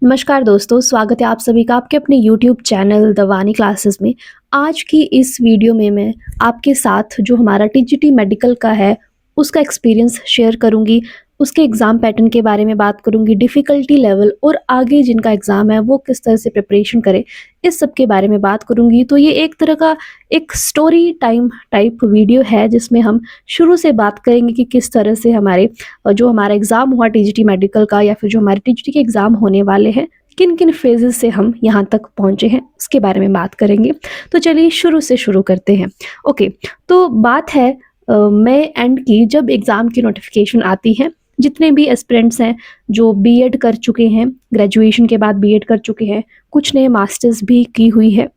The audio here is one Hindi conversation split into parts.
नमस्कार दोस्तों, स्वागत है आप सभी का आपके अपने YouTube channel the Vani classes में। आज की इस वीडियो में मैं आपके साथ जो हमारा टीजीटी मेडिकल का है उसका एक्सपीरियंस शेयर करूंगी। उसके एग्ज़ाम पैटर्न के बारे में बात करूंगी, डिफ़िकल्टी लेवल और आगे जिनका एग्ज़ाम है वो किस तरह से प्रिपरेशन करें, इस सब के बारे में बात करूंगी। तो ये एक तरह का एक स्टोरी टाइम टाइप वीडियो है जिसमें हम शुरू से बात करेंगे कि किस तरह से जो हमारा एग्ज़ाम हुआ टीजीटी मेडिकल का या फिर जो हमारे टीजीटी के एग्ज़ाम होने वाले हैं, किन-किन फ़ेज़ेज़ से हम यहाँ तक पहुँचे हैं, उसके बारे में बात करेंगे। तो चलिए शुरू से शुरू करते हैं। ओके, तो बात है मई एंड की, जब एग्ज़ाम की नोटिफ़िकेशन आती है, जितने भी एस्पिरेंट्स हैं जो बीएड कर चुके हैं, ग्रेजुएशन के बाद बीएड कर चुके हैं, कुछ ने मास्टर्स भी की हुई है।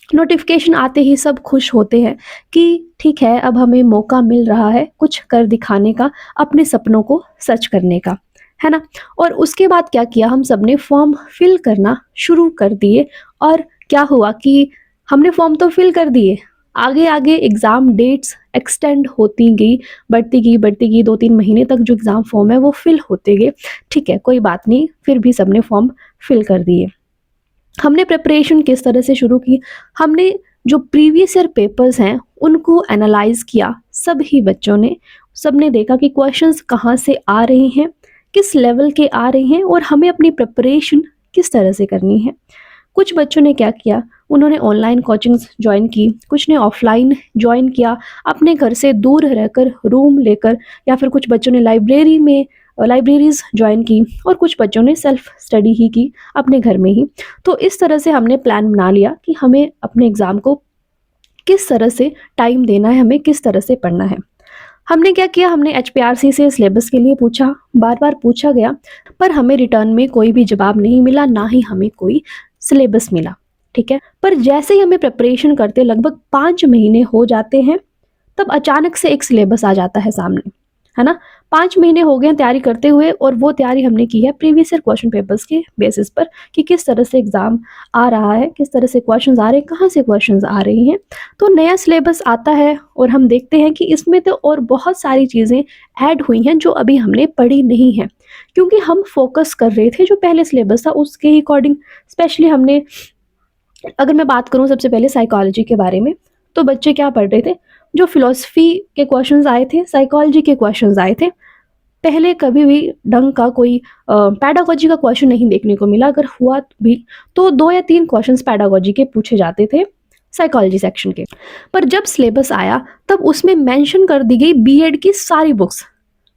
नोटिफिकेशन आते ही सब खुश होते हैं कि ठीक है, अब हमें मौका मिल रहा है कुछ कर दिखाने का, अपने सपनों को सच करने का, है ना? और उसके बाद क्या किया, हम सब ने फॉर्म फिल करना शुरू कर दिए। और क्या हुआ कि हमने फॉर्म तो फिल कर दिए, आगे आगे एग्ज़ाम डेट्स एक्सटेंड होती गई, बढ़ती गई 2-3 महीने तक जो एग्ज़ाम फॉर्म है वो फिल होते गए। ठीक है, कोई बात नहीं, फिर भी सबने फॉर्म फिल कर दिए। हमने प्रिपरेशन किस तरह से शुरू की, हमने जो प्रीवियस ईयर पेपर्स हैं उनको एनालाइज किया सभी बच्चों ने। सबने देखा कि क्वेश्चंस कहाँ से आ रहे हैं, किस लेवल के आ रहे हैं और हमें अपनी प्रिपरेशन किस तरह से करनी है। कुछ बच्चों ने क्या किया, उन्होंने ऑनलाइन कोचिंग्स ज्वाइन की, कुछ ने ऑफलाइन ज्वाइन किया, अपने घर से दूर रहकर रूम लेकर, या फिर कुछ बच्चों ने लाइब्रेरीज़ ज्वाइन की और कुछ बच्चों ने सेल्फ स्टडी ही की अपने घर में ही। तो इस तरह से हमने प्लान बना लिया कि हमें अपने एग्ज़ाम को किस तरह से टाइम देना है, हमें किस तरह से पढ़ना है। हमने क्या किया, हमने एचपीआरसी से सिलेबस के लिए पूछा, बार-बार पूछा गया, पर हमें रिटर्न में कोई भी जवाब नहीं मिला, ना ही हमें कोई सिलेबस मिला। ठीक है? पर जैसे ही हमें प्रिपरेशन करते लगभग 5 महीने हो जाते हैं, तब अचानक से एक सिलेबस आ जाता है सामने, है ना? 5 महीने हो गए हैं तैयारी करते हुए और वो तैयारी हमने की है प्रीवियस ईयर क्वेश्चन पेपर्स के बेसिस पर कि किस तरह से एग्ज़ाम आ रहा है, किस तरह से क्वेश्चंस आ रहे हैं, कहाँ से क्वेश्चंस आ रही हैं। तो नया सिलेबस आता है और हम देखते हैं कि इसमें तो और बहुत सारी चीज़ें ऐड हुई हैं जो अभी हमने पढ़ी नहीं हैं, क्योंकि हम फोकस कर रहे थे जो पहले सिलेबस था उसके ही अकॉर्डिंग। स्पेशली हमने, अगर मैं बात करूँ सबसे पहले साइकोलॉजी के बारे में, तो बच्चे क्या पढ़ रहे थे, जो फिलॉसफी के क्वेश्चंस आए थे, साइकोलॉजी के क्वेश्चंस आए थे, पहले कभी भी ढंग का कोई पैडागोजी का क्वेश्चन नहीं देखने को मिला। अगर हुआ भी तो 2 या 3 क्वेश्चंस पैडागोजी के पूछे जाते थे साइकोलॉजी सेक्शन के। पर जब सिलेबस आया तब उसमें मेंशन कर दी गई बीएड की सारी बुक्स,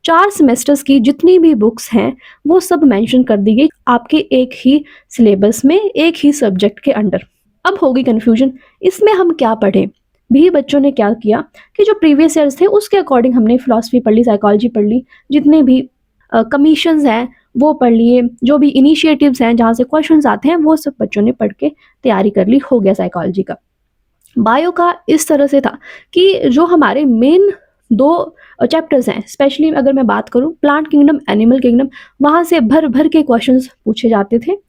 4 सेमेस्टर्स की जितनी भी बुक्स हैं वो सब मेंशन कर दी गई आपके एक ही सिलेबस में, एक ही सब्जेक्ट के अंडर। अब होगी कन्फ्यूजन, इसमें हम क्या पढ़ें? भी बच्चों ने क्या किया कि जो प्रीवियस ईयर्स थे उसके अकॉर्डिंग हमने फिलॉसफी पढ़ ली, साइकोलॉजी पढ़ ली, जितने भी कमीशंस हैं वो पढ़ लिए, जो भी इनिशिएटिव्स हैं जहाँ से क्वेश्चंस आते हैं वो सब बच्चों ने पढ़ के तैयारी कर ली। हो गया साइकोलॉजी का। बायो का इस तरह से था कि जो हमारे मेन 2 चैप्टर्स हैं, स्पेशली अगर मैं बात करूँ प्लांट किंगडम, एनिमल किंगडम, वहाँ से भर भर के क्वेश्चंस पूछे जाते थे।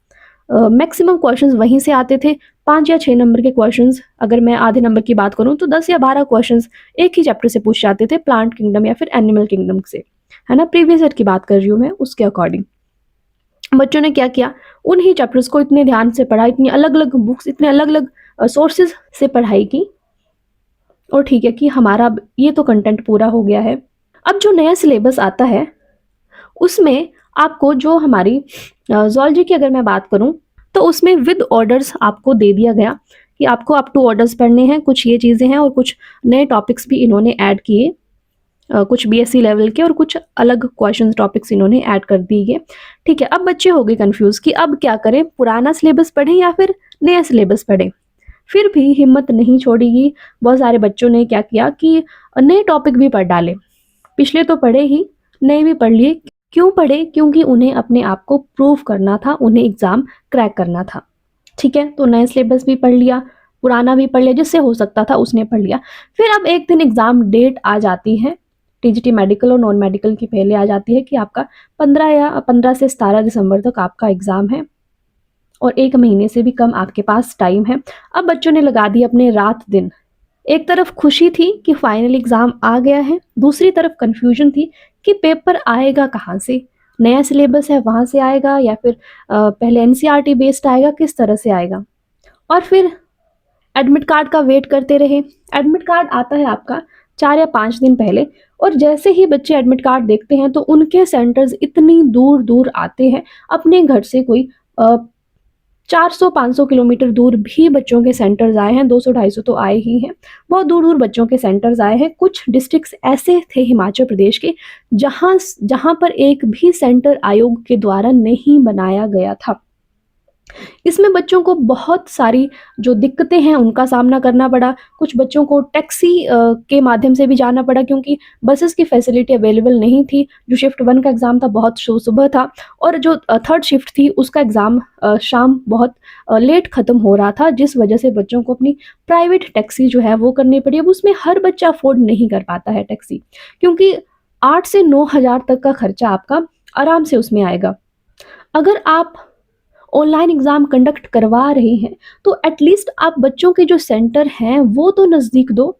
मैक्सिमम क्वेश्चंस वहीं से आते थे। 5 या 6 नंबर के क्वेश्चंस, अगर मैं आधे नंबर की बात करूँ तो 10 या 12 क्वेश्चंस एक ही चैप्टर से पूछ जाते थे, प्लांट किंगडम या फिर एनिमल किंगडम से, है ना? प्रीवियस ईयर की बात कर रही हूँ मैं, उसके अकॉर्डिंग बच्चों ने क्या किया, उन्हीं चैप्टर्स को इतने ध्यान से पढ़ा, इतनी अलग अलग बुक्स, इतने अलग अलग सोर्सेज से पढ़ाई की, और ठीक है कि हमारा ये तो कंटेंट पूरा हो गया है। अब जो नया सिलेबस आता है उसमें आपको, जो हमारी ज़ूलॉजी की अगर मैं बात करूँ, तो उसमें विद ऑर्डर्स आपको दे दिया गया कि आपको अप टू ऑर्डर्स पढ़ने हैं, कुछ ये चीज़ें हैं और कुछ नए टॉपिक्स भी इन्होंने ऐड किए, कुछ बीएससी लेवल के और कुछ अलग क्वेश्चन टॉपिक्स इन्होंने ऐड कर दिए। ठीक है, अब बच्चे हो गए कंफ्यूज कि अब क्या करें, पुराना सिलेबस पढ़ें या फिर नया सिलेबस पढ़ें। फिर भी हिम्मत नहीं छोड़ेगी, बहुत सारे बच्चों ने क्या किया कि नए टॉपिक भी पढ़ डाले। पिछले तो पढ़े ही, नए भी पढ़ लिए। क्यों पढ़े? क्योंकि उन्हें अपने आप को प्रूव करना था, उन्हें एग्ज़ाम क्रैक करना था। ठीक है, तो नए सिलेबस भी पढ़ लिया, पुराना भी पढ़ लिया, जिससे हो सकता था उसने पढ़ लिया। फिर अब एक दिन एग्ज़ाम डेट आ जाती है, टीजीटी मेडिकल और नॉन मेडिकल की पहले आ जाती है कि आपका 15 से 17 दिसंबर तक आपका एग्ज़ाम है और 1 महीने से भी कम आपके पास टाइम है। अब बच्चों ने लगा दिए अपने रात दिन। एक तरफ खुशी थी कि फाइनल एग्ज़ाम आ गया है, दूसरी तरफ कन्फ्यूजन थी कि पेपर आएगा कहाँ से, नया सिलेबस है वहाँ से आएगा या फिर पहले एनसीईआरटी बेस्ड आएगा, किस तरह से आएगा। और फिर एडमिट कार्ड का वेट करते रहे। एडमिट कार्ड आता है आपका 4 या 5 दिन पहले, और जैसे ही बच्चे एडमिट कार्ड देखते हैं तो उनके सेंटर्स इतनी दूर-दूर आते हैं, अपने घर से कोई 400-500 किलोमीटर दूर भी बच्चों के सेंटर्स आए हैं, 200-250 तो आए ही हैं। बहुत दूर-दूर बच्चों के सेंटर्स आए हैं। कुछ डिस्ट्रिक्ट्स ऐसे थे हिमाचल प्रदेश के जहाँ पर एक भी सेंटर आयोग के द्वारा नहीं बनाया गया था। इसमें बच्चों को बहुत सारी जो दिक्कतें हैं उनका सामना करना पड़ा। कुछ बच्चों को टैक्सी के माध्यम से भी जाना पड़ा क्योंकि बसेस की फैसिलिटी अवेलेबल नहीं थी। जो शिफ्ट 1 का एग्ज़ाम था बहुत सुबह था, और जो थर्ड शिफ्ट थी उसका एग्ज़ाम शाम बहुत लेट ख़त्म हो रहा था, जिस वजह से बच्चों को अपनी प्राइवेट टैक्सी जो है वो करनी पड़ी। अब उसमें हर बच्चा अफ़ोर्ड नहीं कर पाता है टैक्सी, क्योंकि 8 से 9 हज़ार तक का खर्चा आपका आराम से उसमें आएगा। अगर आप ऑनलाइन एग्ज़ाम कंडक्ट करवा रहे हैं तो एटलीस्ट आप बच्चों के जो सेंटर हैं वो तो नज़दीक दो,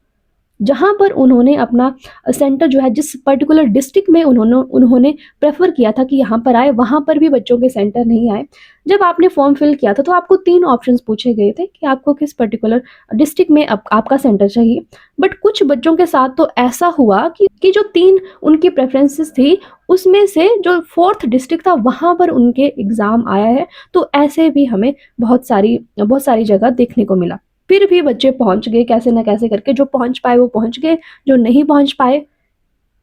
जहाँ पर उन्होंने अपना सेंटर जो है जिस पर्टिकुलर डिस्ट्रिक्ट में उन्होंने प्रेफर किया था कि यहाँ पर आए, वहाँ पर भी बच्चों के सेंटर नहीं आए। जब आपने फॉर्म फिल किया था तो आपको 3 ऑप्शंस पूछे गए थे कि आपको किस पर्टिकुलर डिस्ट्रिक्ट में आपका सेंटर चाहिए। बट कुछ बच्चों के साथ तो ऐसा हुआ कि जो 3 उनकी प्रेफरेंसेस थी उसमें से जो 4th डिस्ट्रिक्ट था वहाँ पर उनके एग्ज़ाम आया है। तो ऐसे भी हमें बहुत सारी जगह देखने को मिला। फिर भी बच्चे पहुँच गए कैसे न कैसे करके, जो पहुँच पाए वो पहुँच गए, जो नहीं पहुँच पाए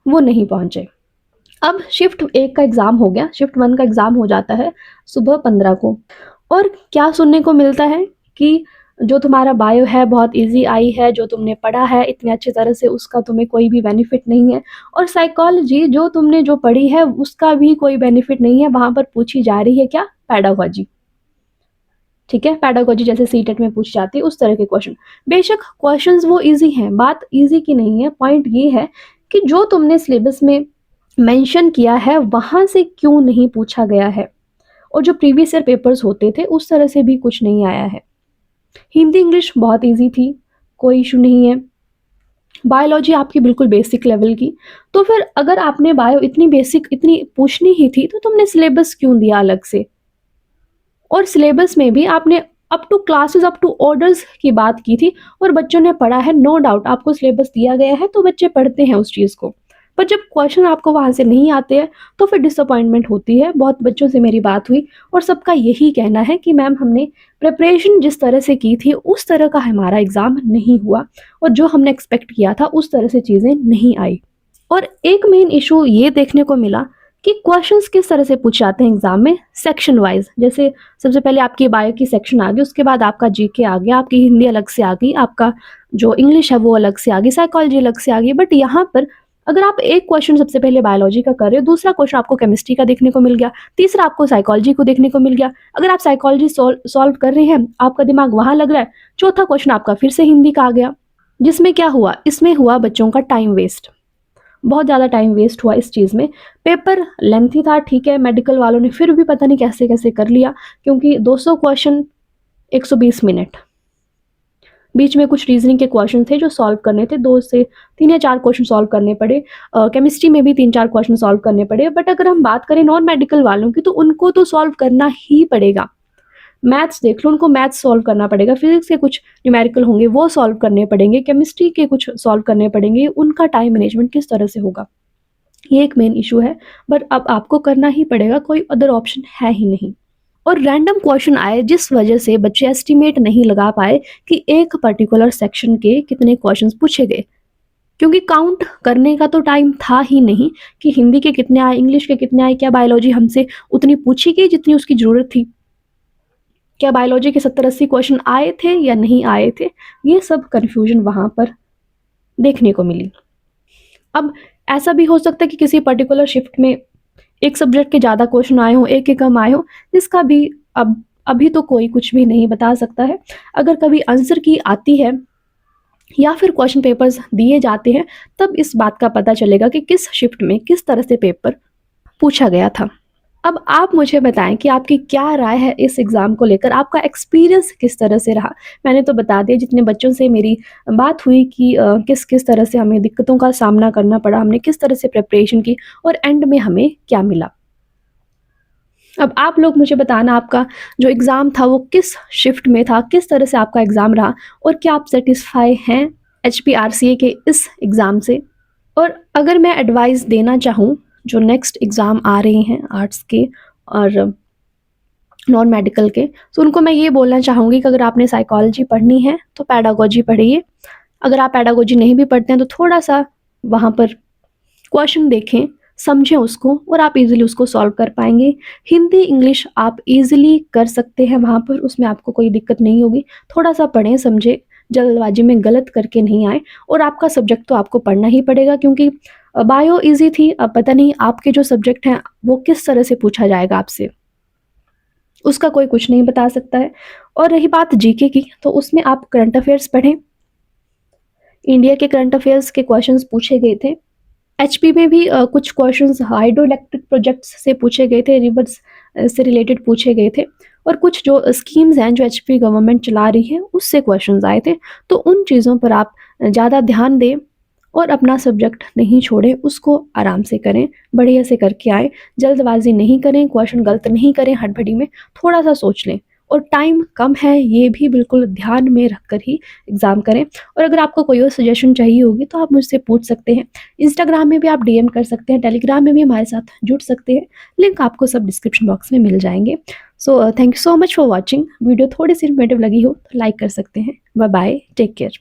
वो नहीं पहुँचे। अब शिफ्ट 1 का एग्ज़ाम हो गया, शिफ्ट 1 का एग्ज़ाम हो जाता है सुबह 15 को, और क्या सुनने को मिलता है कि जो तुम्हारा बायो है बहुत ईज़ी आई है, जो तुमने पढ़ा है इतनी अच्छी तरह से उसका तुम्हें कोई भी बेनिफिट नहीं है, और साइकोलॉजी जो तुमने जो पढ़ी है उसका भी कोई बेनिफिट नहीं है। वहाँ पर पूछी जा रही है क्या? पेडागोजी। ठीक है, पेडागोजी जैसे सीटेट में पूछी जाती है उस तरह के क्वेश्चन। बेशक क्वेश्चंस वो इजी हैं, बात इजी की नहीं है, पॉइंट ये है कि जो तुमने सिलेबस में मेंशन किया है वहाँ से क्यों नहीं पूछा गया है, और जो प्रीवियस ईयर पेपर्स होते थे उस तरह से भी कुछ नहीं आया है। हिंदी इंग्लिश बहुत इजी थी, कोई इशू नहीं है। बायोलॉजी आपकी बिल्कुल बेसिक लेवल की, तो फिर अगर आपने बायो इतनी बेसिक इतनी पूछनी ही थी तो तुमने सिलेबस क्यों दिया अलग से। और सिलेबस में भी आपने up to classes up to orders की बात की थी, और बच्चों ने पढ़ा है, नो डाउट आपको सिलेबस दिया गया है तो बच्चे पढ़ते हैं उस चीज़ को। पर जब क्वेश्चन आपको वहाँ से नहीं आते हैं तो फिर डिसअपॉइंटमेंट होती है। बहुत बच्चों से मेरी बात हुई और सबका यही कहना है कि मैम हमने प्रिपरेशन जिस तरह से की थी उस तरह का हमारा एग्ज़ाम नहीं हुआ, और जो हमने एक्सपेक्ट किया था उस तरह से चीज़ें नहीं आई। और एक मेन इशू ये देखने को मिला कि क्वेश्चंस किस तरह से पूछे जाते हैं एग्जाम में, सेक्शन वाइज। जैसे सबसे पहले आपकी बायो की सेक्शन आ गई, उसके बाद आपका जीके आ गया, आपकी हिंदी अलग से आ गई, आपका जो इंग्लिश है वो अलग से आ गई, साइकोलॉजी अलग से आ गई। बट यहाँ पर अगर आप एक क्वेश्चन सबसे पहले बायोलॉजी का कर रहे हो, दूसरा क्वेश्चन आपको केमिस्ट्री का देखने को मिल गया, तीसरा आपको साइकोलॉजी को देखने को मिल गया। अगर आप साइकोलॉजी सॉल्व कर रहे हैं, आपका दिमाग वहाँ लग रहा है, चौथा क्वेश्चन आपका फिर से हिंदी का आ गया, जिसमें क्या हुआ, इसमें हुआ बच्चों का टाइम वेस्ट। बहुत ज़्यादा टाइम वेस्ट हुआ इस चीज़ में। पेपर लेंथी था, ठीक है, मेडिकल वालों ने फिर भी पता नहीं कैसे कैसे कर लिया, क्योंकि 200 क्वेश्चन 120 मिनट, बीच में कुछ रीजनिंग के क्वेश्चन थे जो सॉल्व करने थे, 2 से 3 या 4 क्वेश्चन सॉल्व करने पड़े। केमिस्ट्री में भी 3-4 क्वेश्चन सॉल्व करने पड़े। बट अगर हम बात करें नॉन मेडिकल वालों की तो उनको तो सॉल्व करना ही पड़ेगा। मैथ्स देख लो, उनको मैथ्स सॉल्व करना पड़ेगा, फिजिक्स के कुछ न्यूमेरिकल होंगे वो सॉल्व करने पड़ेंगे, केमिस्ट्री के कुछ सॉल्व करने पड़ेंगे। उनका टाइम मैनेजमेंट किस तरह से होगा, ये एक मेन इशू है। बट अब आपको करना ही पड़ेगा, कोई अदर ऑप्शन है ही नहीं। और रैंडम क्वेश्चन आए जिस वजह से बच्चे एस्टिमेट नहीं लगा पाए कि एक पर्टिकुलर सेक्शन के कितने क्वेश्चंस पूछे गए, क्योंकि काउंट करने का तो टाइम था ही नहीं कि हिंदी के कितने आए, इंग्लिश के कितने आए, क्या बायोलॉजी हमसे उतनी पूछी गई जितनी उसकी ज़रूरत थी, क्या बायोलॉजी के 70-80 क्वेश्चन आए थे या नहीं आए थे। ये सब कन्फ्यूजन वहाँ पर देखने को मिली। अब ऐसा भी हो सकता है कि किसी पर्टिकुलर शिफ्ट में एक सब्जेक्ट के ज़्यादा क्वेश्चन आए हों, एक के कम आए हों, जिसका भी अब अभी तो कोई कुछ भी नहीं बता सकता है। अगर कभी आंसर की आती है या फिर क्वेश्चन पेपर्स दिए जाते हैं तब इस बात का पता चलेगा कि किस शिफ्ट में किस तरह से पेपर पूछा गया था। अब आप मुझे बताएं कि आपकी क्या राय है इस एग्ज़ाम को लेकर, आपका एक्सपीरियंस किस तरह से रहा। मैंने तो बता दिया, जितने बच्चों से मेरी बात हुई कि किस किस तरह से हमें दिक्कतों का सामना करना पड़ा, हमने किस तरह से प्रिपरेशन की और एंड में हमें क्या मिला। अब आप लोग मुझे बताना आपका जो एग्ज़ाम था वो किस शिफ्ट में था, किस तरह से आपका एग्ज़ाम रहा और क्या आप सैटिस्फाई हैं HPRCA के इस एग्ज़ाम से। और अगर मैं एडवाइस देना चाहूँ जो नेक्स्ट एग्ज़ाम आ रहे हैं आर्ट्स के और नॉन मेडिकल के, तो उनको मैं ये बोलना चाहूँगी कि अगर आपने साइकोलॉजी पढ़नी है तो पेडागोजी पढ़िए। अगर आप पेडागोजी नहीं भी पढ़ते हैं तो थोड़ा-सा वहाँ पर क्वेश्चन देखें, समझें उसको और आप ईज़िली उसको सॉल्व कर पाएँगे। हिंदी, इंग्लिश आप ईज़िली कर सकते हैं वहाँ पर, उसमें आपको कोई दिक्कत नहीं होगी। थोड़ा-सा पढ़ें, समझें, जल्दबाजी में गलत करके नहीं आएँ और आपका सब्जेक्ट तो आपको पढ़ना ही पड़ेगा क्योंकि बायो ईज़ी थी, अब पता नहीं आपके जो सब्जेक्ट हैं वो किस तरह से पूछा जाएगा आपसे, उसका कोई कुछ नहीं बता सकता है। और रही बात जीके की, तो उसमें आप करंट अफ़ेयर्स पढ़ें। इंडिया के करंट अफ़ेयर्स के क्वेश्चंस पूछे गए थे। एचपी में भी कुछ क्वेश्चंस हाइड्रो इलेक्ट्रिक प्रोजेक्ट्स से पूछे गए थे, रिवर्स से रिलेटेड पूछे गए थे और कुछ जो स्कीम्स हैं जो एचपी गवर्नमेंट चला रही है उससे क्वेश्चंस आए थे। तो उन चीज़ों पर आप ज़्यादा ध्यान दें और अपना सब्जेक्ट नहीं छोड़ें, उसको आराम से करें, बढ़िया से करके आएँ, जल्दबाजी नहीं करें, क्वेश्चन गलत नहीं करें हड़बड़ी में, थोड़ा-सा सोच लें और टाइम कम है ये भी बिल्कुल ध्यान में रखकर ही एग्ज़ाम करें। और अगर आपको कोई और सजेशन चाहिए होगी तो आप मुझसे पूछ सकते हैं। इंस्टाग्राम में भी आप डीएम कर सकते हैं, टेलीग्राम में भी हमारे साथ जुड़ सकते हैं, लिंक आपको सब डिस्क्रिप्शन बॉक्स में मिल जाएँगे। So thank you so much for watching. Video थोड़ी-सी इन्फॉर्मेटिव लगी हो तो लाइक कर सकते हैं। Bye bye, take care.